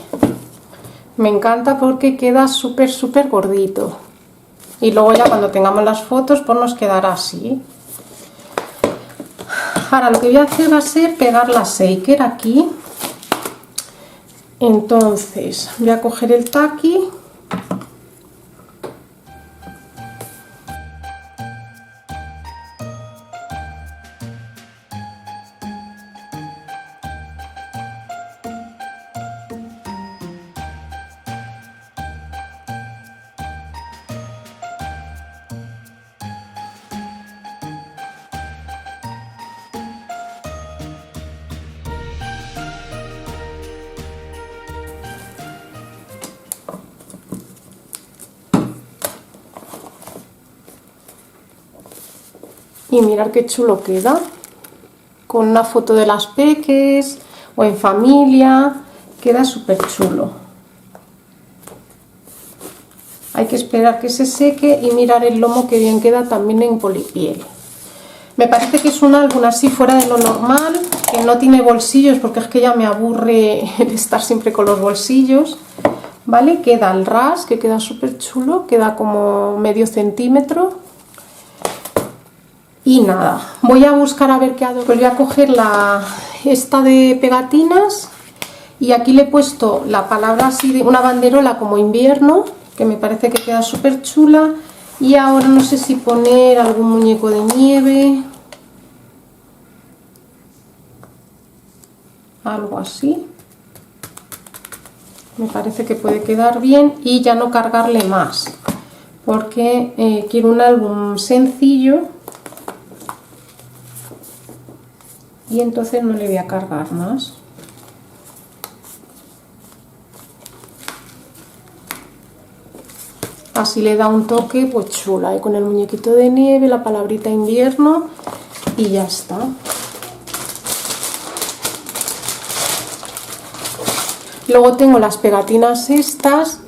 A: Me encanta porque queda súper gordito, y luego ya cuando tengamos las fotos pues nos quedará así. Ahora lo que voy a hacer va a ser pegar la shaker aquí. Entonces voy a coger el taqui y mirar qué chulo queda, con una foto de las peques o en familia, queda súper chulo. Hay que esperar que se seque y mirar el lomo que bien queda también en polipiel. Me parece que es un álbum así fuera de lo normal, que no tiene bolsillos porque es que ya me aburre el estar siempre con los bolsillos, ¿vale? Queda el ras, que queda súper chulo, queda como medio centímetro. Y nada, voy a buscar a ver qué hago. Pues voy a coger esta de pegatinas y aquí le he puesto la palabra así de una banderola como invierno, que me parece que queda súper chula. Y ahora no sé si poner algún muñeco de nieve, algo así. Me parece que puede quedar bien y ya no cargarle más, porque quiero un álbum sencillo. Y entonces no le voy a cargar más. Así le da un toque pues chula, con el muñequito de nieve, la palabrita invierno y ya está. Luego tengo las pegatinas estas,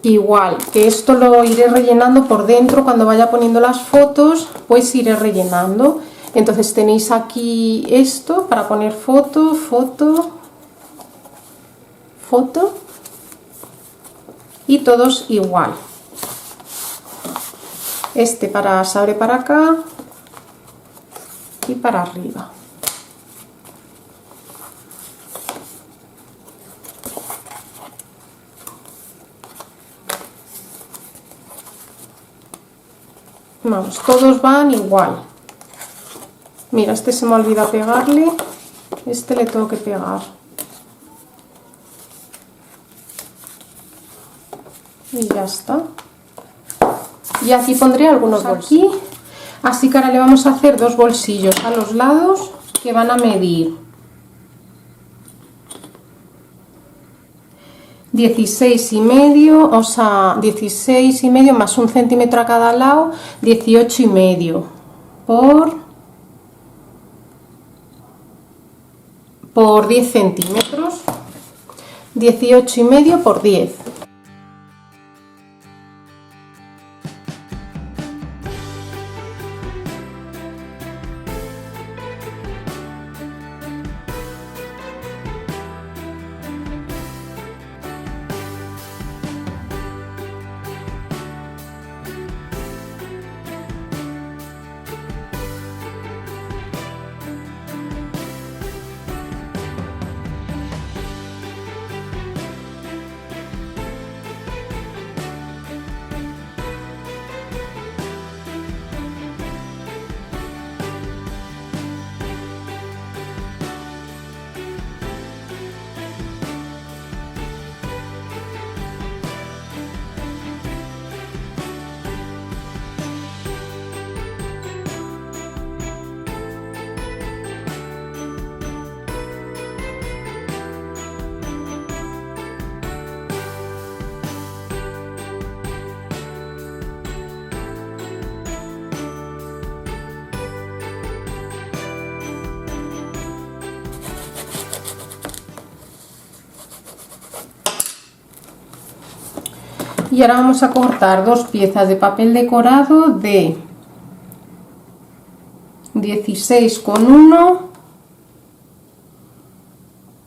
A: igual que esto lo iré rellenando por dentro cuando vaya poniendo las fotos, pues iré rellenando. Entonces tenéis aquí esto para poner foto, foto, foto y todos igual. Este para se abre para acá y para arriba. Vamos, todos van igual. Mira, este se me olvida pegarle, este le tengo que pegar. Y ya está. Y aquí pondré algunos bolsillos. Aquí. Así que ahora le vamos a hacer dos bolsillos a los lados que van a medir 16,5, o sea, 16,5 más 1 centímetro a cada lado, 18,5 por 10 centímetros, 18,5 por 10. Y ahora vamos a cortar dos piezas de papel decorado de 16,1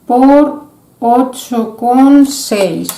A: por 8,6.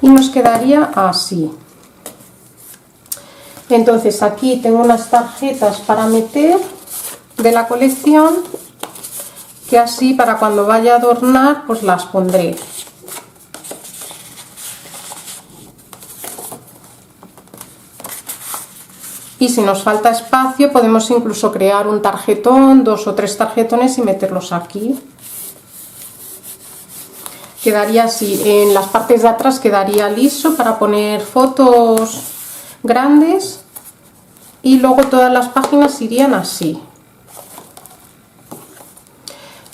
A: Y nos quedaría así. Entonces aquí tengo unas tarjetas para meter de la colección, que así para cuando vaya a adornar pues las pondré. Y si nos falta espacio podemos incluso crear un tarjetón, 2 o 3 tarjetones y meterlos aquí. Quedaría así, en las partes de atrás quedaría liso para poner fotos grandes y luego todas las páginas irían así.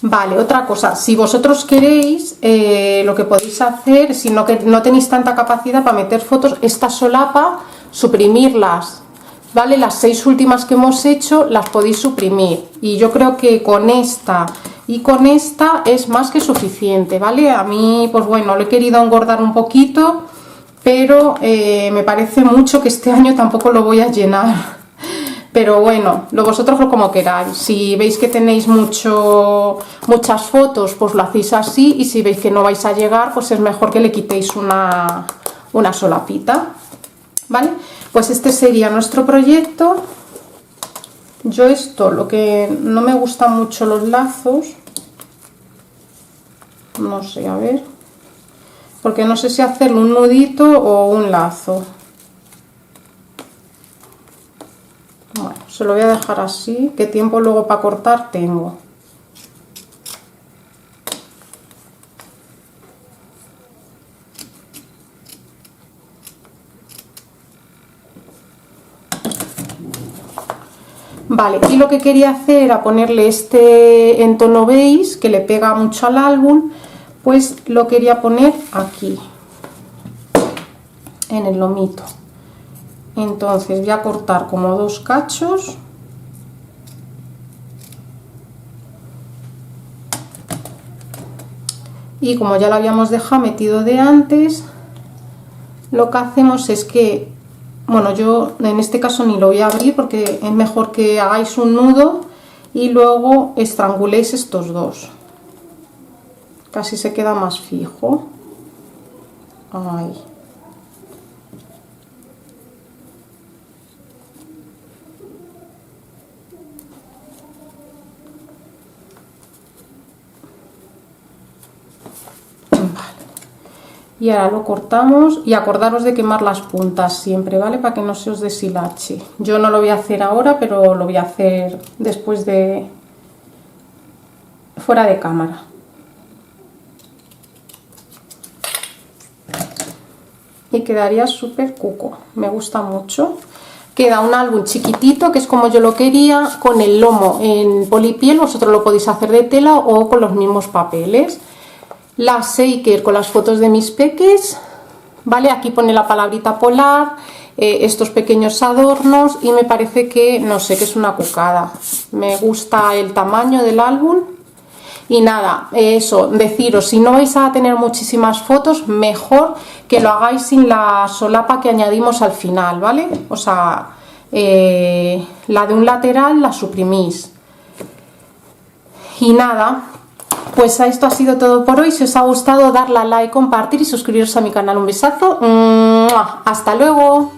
A: Vale, otra cosa, si vosotros queréis, lo que podéis hacer, si no tenéis tanta capacidad para meter fotos, esta solapa, suprimirlas, ¿vale? Las 6 últimas que hemos hecho las podéis suprimir y yo creo que con esta y con esta es más que suficiente, ¿vale? A mí, pues bueno, lo he querido engordar un poquito, pero me parece mucho que este año tampoco lo voy a llenar. Pero bueno, vosotros como queráis. Si veis que tenéis muchas fotos, pues lo hacéis así, y si veis que no vais a llegar, pues es mejor que le quitéis una solapita, ¿vale? Pues este sería nuestro proyecto. Yo esto, lo que no me gustan mucho los lazos, no sé, a ver, porque no sé si hacerle un nudito o un lazo. Bueno, se lo voy a dejar así, que tiempo luego para cortar tengo. Vale, y lo que quería hacer era ponerle este en tono beige, que le pega mucho al álbum, pues lo quería poner aquí, en el lomito. Entonces voy a cortar como 2 cachos. Y como ya lo habíamos dejado metido de antes, lo que hacemos es que, bueno, yo en este caso ni lo voy a abrir porque es mejor que hagáis un nudo y luego estranguléis estos dos. Casi se queda más fijo. Ahí. Y ahora lo cortamos y acordaros de quemar las puntas siempre, ¿vale? Para que no se os deshilache. Yo no lo voy a hacer ahora, pero lo voy a hacer después de... fuera de cámara. Y quedaría súper cuco, me gusta mucho. Queda un álbum chiquitito, que es como yo lo quería, con el lomo en polipiel. Vosotros lo podéis hacer de tela o con los mismos papeles. La shaker con las fotos de mis peques, ¿vale? Aquí pone la palabrita polar, estos pequeños adornos, y me parece que, no sé, que es una cucada. Me gusta el tamaño del álbum. Y nada, eso, deciros, si no vais a tener muchísimas fotos, mejor que lo hagáis sin la solapa que añadimos al final, ¿vale? O sea, la de un lateral la suprimís. Y nada, pues esto ha sido todo por hoy. Si os ha gustado, darle a like, compartir y suscribiros a mi canal. Un besazo. ¡Mua! Hasta luego.